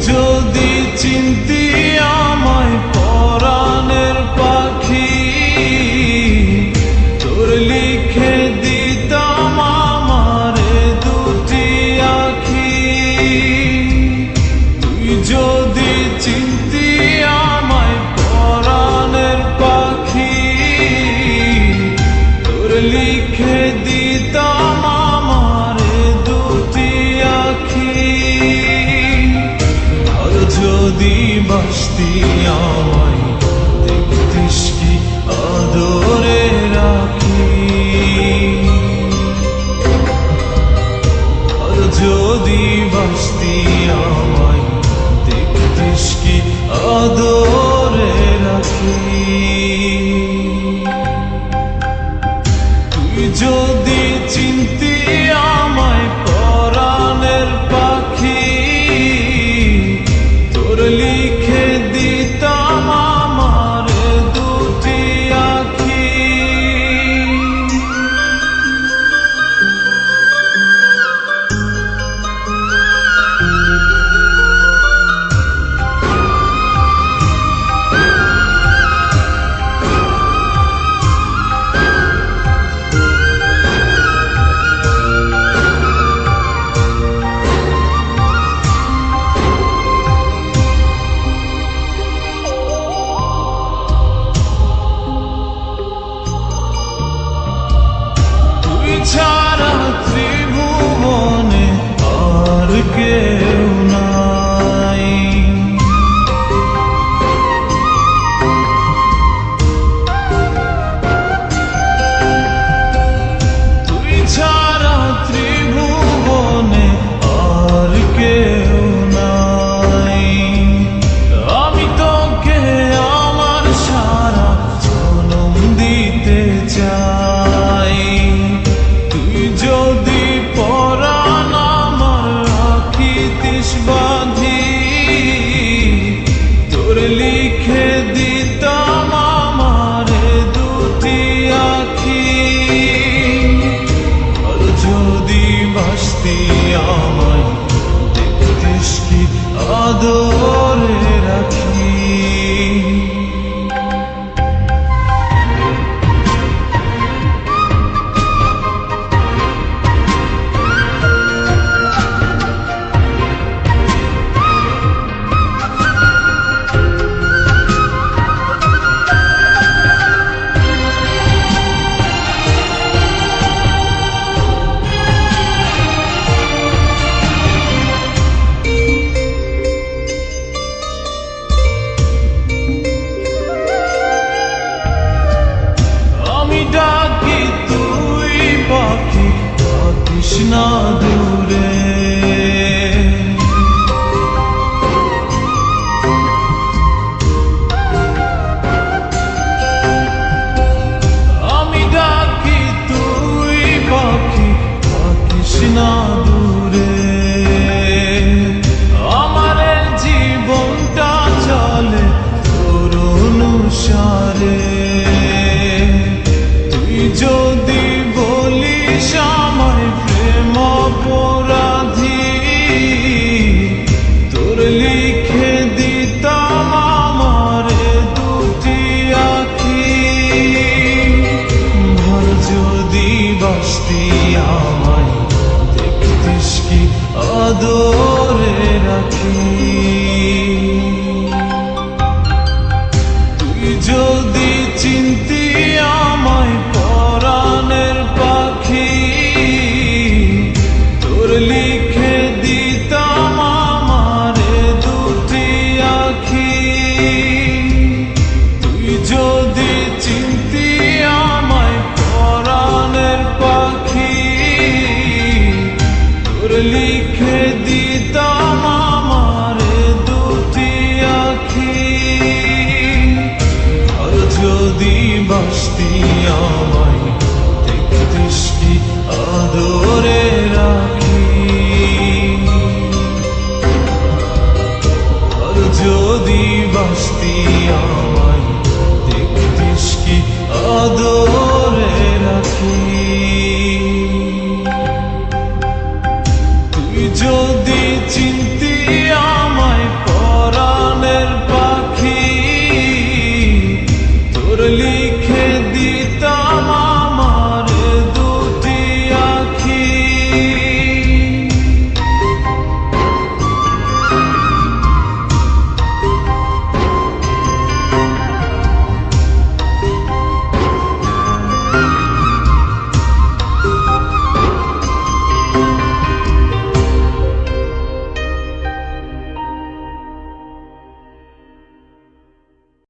যদি চিনতি আমায় পরাণের পাখি, তোর লিখে দিতাম আমারে দুটি আখি। তুই যদি চিনতি আমায় পরাণের পাখি, তোর লিখে দিতাম আমারে দুটি আখি। যদি বাসতি আমায় দেখতিস কি আদরে রাখি, যদি বাসতি আমায় দেখতিস কি আদরে রাখি। তুই যদি চিনতি আমায় পরাণের পাখি, তোর লিখে দিতাম আমার দুটি আখি। ছাড়া ত্রিভুবনে আর কেউ নাই, তুই ছাড়া ত্রিভুবনে আর কেউ নাই। আমি তোকে আমার সারা জনম দিতে চাই। যদি পরাণ আমার রাখিতিস বাঁধি, তোর লিখে দিতাম আমারে দুটি আখি। আর যদি বাসতি আমায় দেখতিস কি আদরে রাখি। ডাকি তুই পাখি থাকিস না দূরে, আমি ডাকি তুই পাখি থাকিস না দূরে। আমার জীবনটা চলে তোর অনুসারে। যদি বলিস আমায় প্রেম অপরাধী, তোর লিখে দিতাম আমারে দুটি আখি। ভর যদি বাসতি আমায় দেখতিস কি আদরে রাখি। তুই যদি চিনতি আমায় পরাণের পাখি, তোর লিখে দিতাম আমারে দুটি আখি। তুই যদি চিনতি আমায় পরাণের পাখি, তোর লিখে দিতাম আমারে দুটি আখি। আর যদি বাসতি আমায় দেখতিস কি আদরে রাখি। আর যদি বাসতি আমায় দেখতিস কি আদরে রাখি। যদি চিন্তা